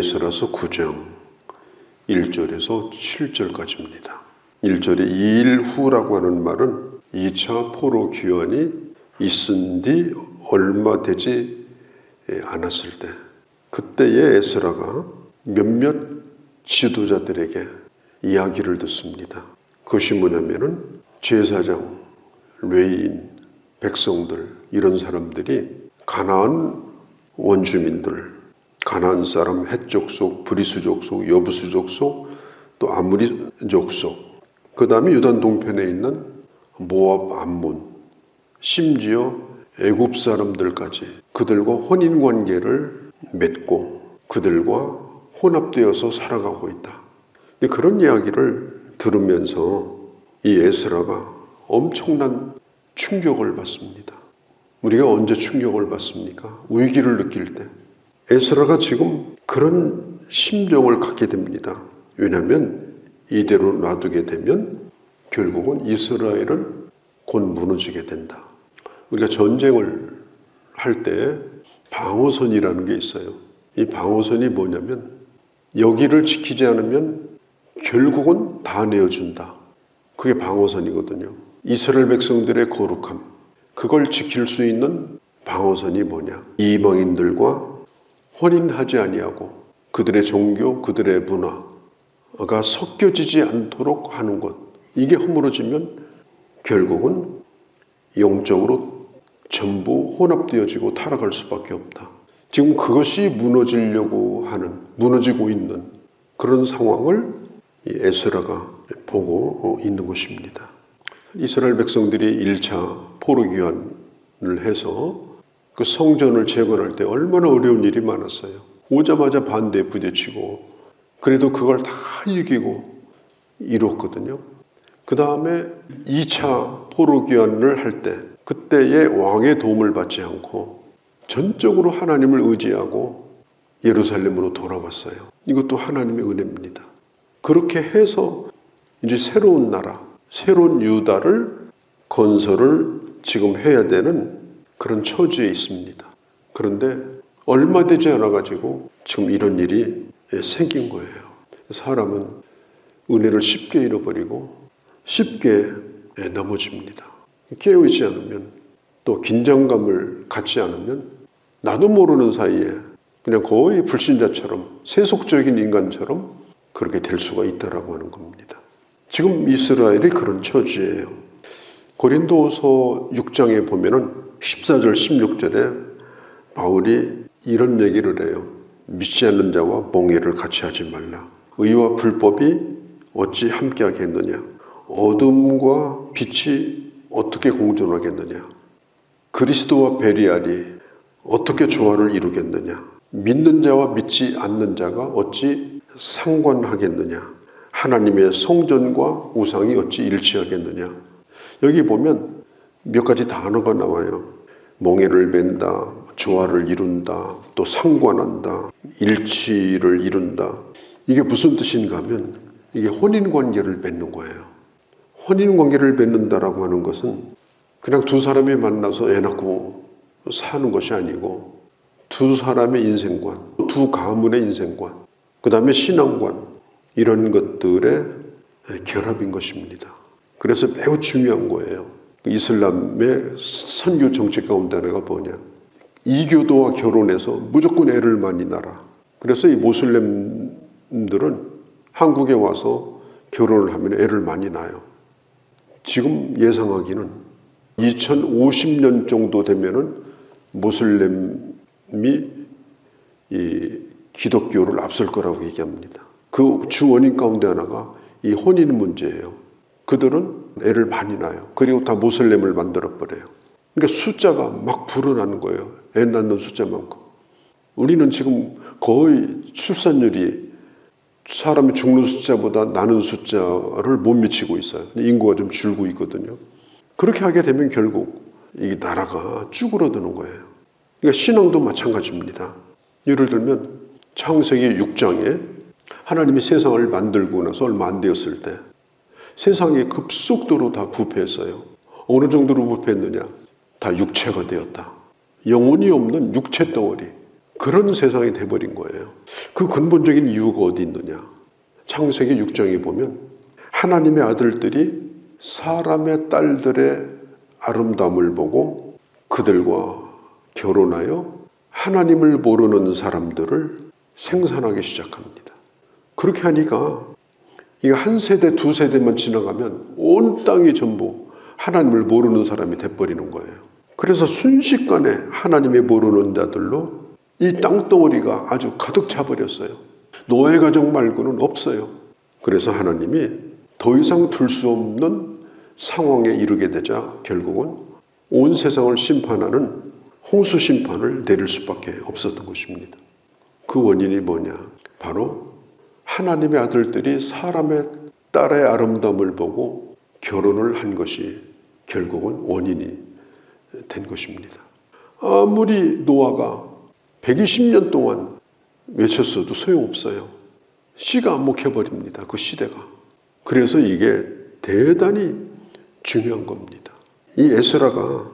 에스라서 9장 1절에서 7절까지입니다. 1절에 2일 후라고 하는 말은 2차 포로 귀환이 있은 뒤 얼마 되지 않았을 때, 그때의 에스라가 몇몇 지도자들에게 이야기를 듣습니다. 그것이 뭐냐면은 제사장, 레위인, 백성들, 이런 사람들이 가나안 원주민들, 가나안 사람, 헷 족속, 브리스 족속, 여부수 족속, 또 아무리 족속, 그 다음에 유단 동편에 있는 모압, 암몬, 심지어 애굽 사람들까지 그들과 혼인 관계를 맺고 그들과 혼합되어서 살아가고 있다. 그런 이야기를 들으면서 이 에스라가 엄청난 충격을 받습니다. 우리가 언제 충격을 받습니까? 위기를 느낄 때. 에스라가 지금 그런 심정을 갖게 됩니다. 왜냐하면 이대로 놔두게 되면 결국은 이스라엘은 곧 무너지게 된다. 우리가 전쟁을 할 때 방어선이라는 게 있어요. 이 방어선이 뭐냐면 여기를 지키지 않으면 결국은 다 내어준다. 그게 방어선이거든요. 이스라엘 백성들의 거룩함, 그걸 지킬 수 있는 방어선이 뭐냐? 이방인들과 혼인하지 아니하고 그들의 종교, 그들의 문화가 섞여지지 않도록 하는 것. 이게 허물어지면 결국은 영적으로 전부 혼합되어지고 타락할 수밖에 없다. 지금 그것이 무너지고 있는 그런 상황을 이 에스라가 보고 있는 것입니다. 이스라엘 백성들이 1차 포로 귀환을 해서 그 성전을 재건할 때 얼마나 어려운 일이 많았어요. 오자마자 반대에 부딪히고 그래도 그걸 다 이기고 이뤘거든요. 그 다음에 2차 포로 귀환을 할 때 그때의 왕의 도움을 받지 않고 전적으로 하나님을 의지하고 예루살렘으로 돌아왔어요. 이것도 하나님의 은혜입니다. 그렇게 해서 이제 새로운 나라, 새로운 유다를 건설을 지금 해야 되는 그런 처지에 있습니다. 그런데 얼마 되지 않아가지고 지금 이런 일이 생긴 거예요. 사람은 은혜를 쉽게 잃어버리고 쉽게 넘어집니다. 깨어있지 않으면, 또 긴장감을 갖지 않으면 나도 모르는 사이에 그냥 거의 불신자처럼, 세속적인 인간처럼 그렇게 될 수가 있다라고 하는 겁니다. 지금 이스라엘이 그런 처지예요. 고린도서 6장에 보면은 14절 16절에 바울이 이런 얘기를 해요. 믿지 않는 자와 몽해를 같이 하지 말라. 의와 불법이 어찌 함께하겠느냐. 어둠과 빛이 어떻게 공존하겠느냐. 그리스도와 베리알이 어떻게 조화를 이루겠느냐. 믿는 자와 믿지 않는 자가 어찌 상관하겠느냐. 하나님의 성전과 우상이 어찌 일치하겠느냐. 여기 보면 몇 가지 단어가 나와요. 몽해를 맨다, 조화를 이룬다, 또 상관한다, 일치를 이룬다. 이게 무슨 뜻인가 하면 이게 혼인관계를 맺는 거예요. 혼인관계를 맺는다라고 하는 것은 그냥 두 사람이 만나서 애 낳고 사는 것이 아니고 두 사람의 인생관, 두 가문의 인생관, 그 다음에 신앙관, 이런 것들의 결합인 것입니다. 그래서 매우 중요한 거예요. 이슬람의 선교 정책 가운데 하나가 뭐냐. 이교도와 결혼해서 무조건 애를 많이 낳아라. 그래서 이 모슬렘들은 한국에 와서 결혼을 하면 애를 많이 낳아요. 지금 예상하기는 2050년 정도 되면은 모슬렘이 이 기독교를 앞설 거라고 얘기합니다. 그 주 원인 가운데 하나가 이 혼인 문제예요. 그들은 애를 많이 낳아요. 그리고 다 모슬렘을 만들어버려요. 그러니까 숫자가 막 불어나는 거예요. 애 낳는 숫자만큼. 우리는 지금 거의 출산율이 사람이 죽는 숫자보다 나는 숫자를 못 미치고 있어요. 인구가 좀 줄고 있거든요. 그렇게 하게 되면 결국 이 나라가 쭈그러드는 거예요. 그러니까 신앙도 마찬가지입니다. 예를 들면 창세기 6장에 하나님이 세상을 만들고 나서 얼마 안 되었을 때 세상이 급속도로 다 부패했어요. 어느 정도로 부패했느냐? 다 육체가 되었다. 영혼이 없는 육체 덩어리. 그런 세상이 돼버린 거예요. 그 근본적인 이유가 어디 있느냐. 창세기 6장에 보면 하나님의 아들들이 사람의 딸들의 아름다움을 보고 그들과 결혼하여 하나님을 모르는 사람들을 생산하기 시작합니다. 그렇게 하니까 이게 한 세대, 두 세대만 지나가면 온 땅이 전부 하나님을 모르는 사람이 돼버리는 거예요. 그래서 순식간에 하나님의 모르는 자들로 이 땅덩어리가 아주 가득 차버렸어요. 노예 가정 말고는 없어요. 그래서 하나님이 더 이상 들 수 없는 상황에 이르게 되자 결국은 온 세상을 심판하는 홍수 심판을 내릴 수밖에 없었던 것입니다. 그 원인이 뭐냐? 바로 하나님의 아들들이 사람의 딸의 아름다움을 보고 결혼을 한 것이 결국은 원인이 된 것입니다. 아무리 노아가 120년 동안 외쳤어도 소용없어요. 씨가 안목해버립니다. 그 시대가. 그래서 이게 대단히 중요한 겁니다. 이 에스라가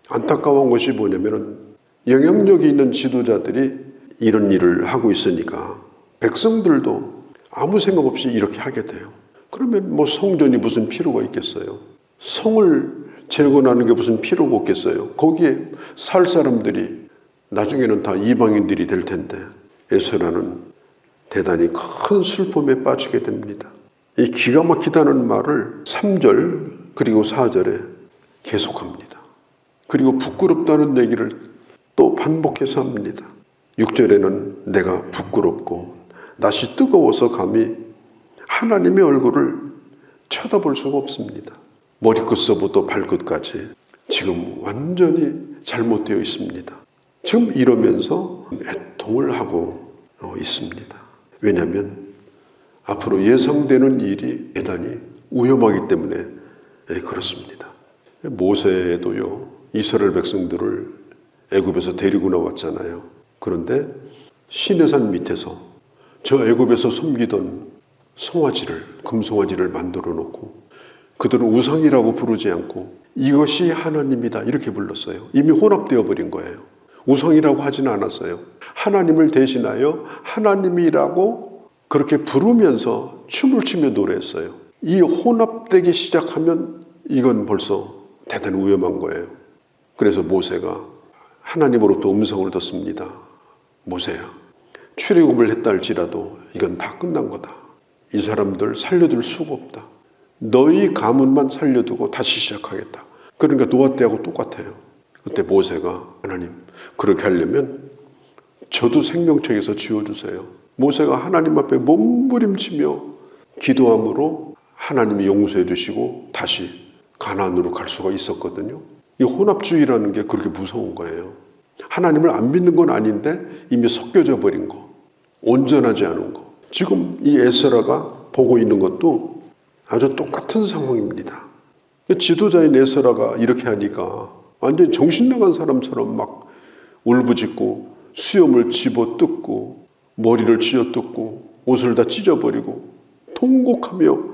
안타까운 것이 뭐냐면은 영향력이 있는 지도자들이 이런 일을 하고 있으니까 백성들도 아무 생각 없이 이렇게 하게 돼요. 그러면 뭐 성전이 무슨 필요가 있겠어요? 성을 재건하는 게 무슨 필요가 없겠어요? 거기에 살 사람들이 나중에는 다 이방인들이 될 텐데 에스라는 대단히 큰 슬픔에 빠지게 됩니다. 이 기가 막히다는 말을 3절 그리고 4절에 계속합니다. 그리고 부끄럽다는 얘기를 또 반복해서 합니다. 6절에는 내가 부끄럽고 낯이 뜨거워서 감히 하나님의 얼굴을 쳐다볼 수가 없습니다. 머리끝서부터 발끝까지 지금 완전히 잘못되어 있습니다. 지금 이러면서 애통을 하고 있습니다. 왜냐하면 앞으로 예상되는 일이 대단히 위험하기 때문에 그렇습니다. 모세도요, 이스라엘 백성들을 애굽에서 데리고 나왔잖아요. 그런데 시내산 밑에서 저 애굽에서 섬기던 송아지를, 금송아지를 만들어 놓고 그들은 우상이라고 부르지 않고 이것이 하나님이다 이렇게 불렀어요. 이미 혼합되어 버린 거예요. 우상이라고 하지는 않았어요. 하나님을 대신하여 하나님이라고 그렇게 부르면서 춤을 추며 노래했어요. 이 혼합되기 시작하면 이건 벌써 대단히 위험한 거예요. 그래서 모세가 하나님으로부터 음성을 듣습니다. 모세야, 출애굽을 했다 할지라도 이건 다 끝난 거다. 이 사람들 살려둘 수가 없다. 너희 가문만 살려두고 다시 시작하겠다. 그러니까 노아 때하고 똑같아요. 그때 모세가 하나님 그렇게 하려면 저도 생명책에서 지워주세요. 모세가 하나님 앞에 몸부림치며 기도함으로 하나님이 용서해 주시고 다시 가나안으로 갈 수가 있었거든요. 이 혼합주의라는 게 그렇게 무서운 거예요. 하나님을 안 믿는 건 아닌데 이미 섞여져 버린 거, 온전하지 않은 거. 지금 이 에스라가 보고 있는 것도 아주 똑같은 상황입니다. 지도자인 에스라가 이렇게 하니까 완전히 정신 나간 사람처럼 막 울부짖고 수염을 집어뜯고 머리를 쥐어뜯고 옷을 다 찢어버리고 통곡하며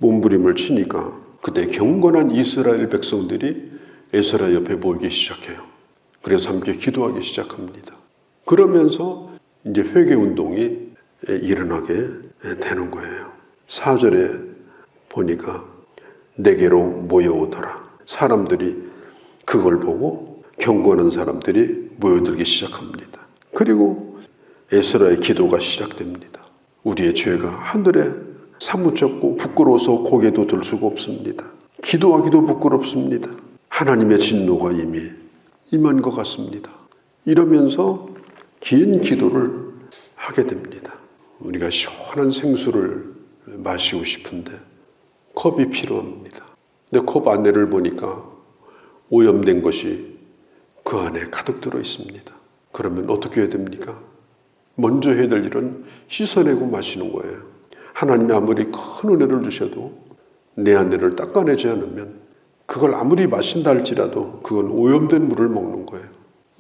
몸부림을 치니까 그때 경건한 이스라엘 백성들이 에스라 옆에 모이기 시작해요. 그래서 함께 기도하기 시작합니다. 그러면서 이제 회개운동이 일어나게 되는 거예요. 4절에 보니까 내게로 모여오더라. 사람들이 그걸 보고 경건한 사람들이 모여들기 시작합니다. 그리고 에스라의 기도가 시작됩니다. 우리의 죄가 하늘에 사무쳤고 부끄러워서 고개도 들 수가 없습니다. 기도하기도 부끄럽습니다. 하나님의 진노가 이미 임한 것 같습니다. 이러면서 긴 기도를 하게 됩니다. 우리가 시원한 생수를 마시고 싶은데 컵이 필요합니다. 근데 컵 안에를 보니까 오염된 것이 그 안에 가득 들어 있습니다. 그러면 어떻게 해야 됩니까? 먼저 해야 될 일은 씻어내고 마시는 거예요. 하나님이 아무리 큰 은혜를 주셔도 내 안에를 닦아내지 않으면 그걸 아무리 마신다 할지라도 그건 오염된 물을 먹는 거예요.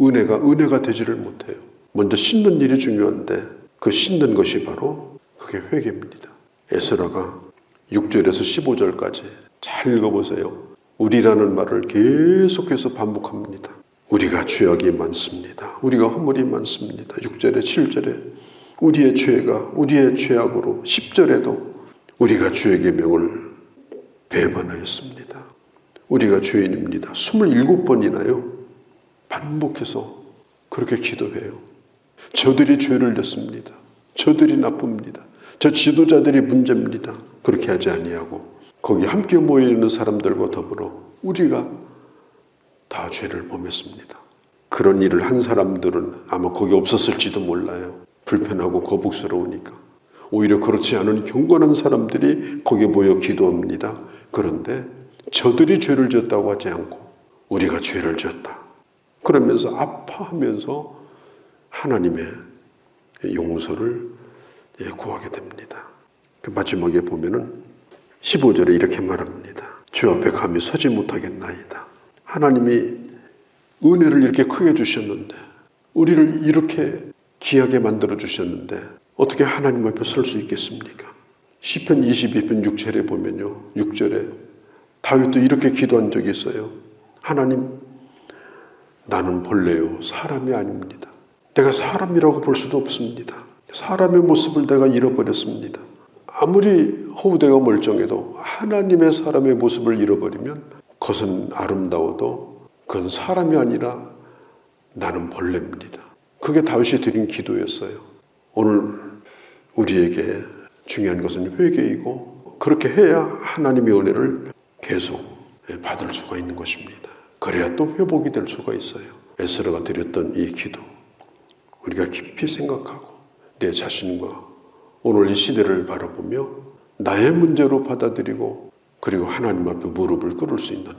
은혜가 되지를 못해요. 먼저 씻는 일이 중요한데 그 씻는 것이 바로 그게 회개입니다. 에스라가 6절에서 15절까지 잘 읽어보세요. 우리라는 말을 계속해서 반복합니다. 우리가 죄악이 많습니다. 우리가 허물이 많습니다. 6절에 7절에 우리의 죄가 우리의 죄악으로 10절에도 우리가 주의 계명을 배반하였습니다. 우리가 죄인입니다. 27번이나요. 반복해서 그렇게 기도해요. 저들이 죄를 졌습니다. 저들이 나쁩니다. 저 지도자들이 문제입니다. 그렇게 하지 아니하고 거기 함께 모여있는 사람들과 더불어 우리가 다 죄를 범했습니다. 그런 일을 한 사람들은 아마 거기 없었을지도 몰라요. 불편하고 거북스러우니까. 오히려 그렇지 않은 경건한 사람들이 거기에 모여 기도합니다. 그런데 저들이 죄를 졌다고 하지 않고 우리가 죄를 졌다. 그러면서 아파하면서 하나님의 용서를 구하게 됩니다. 그 마지막에 보면은 15절에 이렇게 말합니다. 주 앞에 감히 서지 못하겠나이다. 하나님이 은혜를 이렇게 크게 주셨는데 우리를 이렇게 귀하게 만들어 주셨는데 어떻게 하나님 앞에 설 수 있겠습니까? 시편 22편 6절에 보면요. 6절에 다윗도 이렇게 기도한 적이 있어요. 하나님, 나는 본래요 사람이 아닙니다. 내가 사람이라고 볼 수도 없습니다. 사람의 모습을 내가 잃어버렸습니다. 아무리 허우대가 멀쩡해도 하나님의 사람의 모습을 잃어버리면 그것은 아름다워도 그건 사람이 아니라 나는 벌레입니다. 그게 다윗이 드린 기도였어요. 오늘 우리에게 중요한 것은 회개이고 그렇게 해야 하나님의 은혜를 계속 받을 수가 있는 것입니다. 그래야 또 회복이 될 수가 있어요. 에스라가 드렸던 이 기도 우리가 깊이 생각하고 내 자신과 오늘 이 시대를 바라보며 나의 문제로 받아들이고 그리고 하나님 앞에 무릎을 꿇을 수 있는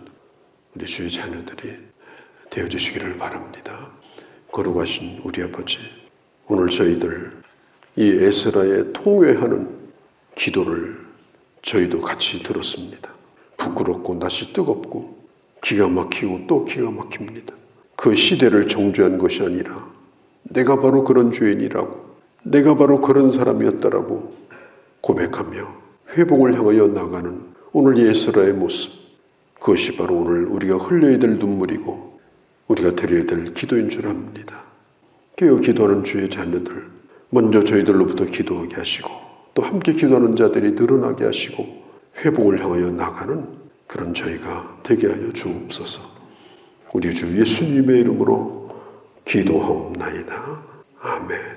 우리 주의 자녀들이 되어주시기를 바랍니다. 거룩하신 우리 아버지, 오늘 저희들 이 에스라의 통회하는 기도를 저희도 같이 들었습니다. 부끄럽고 낯이 뜨겁고 기가 막히고 또 기가 막힙니다. 그 시대를 정죄한 것이 아니라 내가 바로 그런 죄인이라고 내가 바로 그런 사람이었다라고 고백하며 회복을 향하여 나가는 오늘 이 에스라의 모습, 그것이 바로 오늘 우리가 흘려야 될 눈물이고 우리가 드려야 될 기도인 줄 압니다. 깨어 기도하는 주의 자녀들 먼저 저희들로부터 기도하게 하시고 또 함께 기도하는 자들이 늘어나게 하시고 회복을 향하여 나가는 그런 저희가 되게 하여 주옵소서. 우리 주 예수님의 이름으로 기도하옵나이다. 아멘.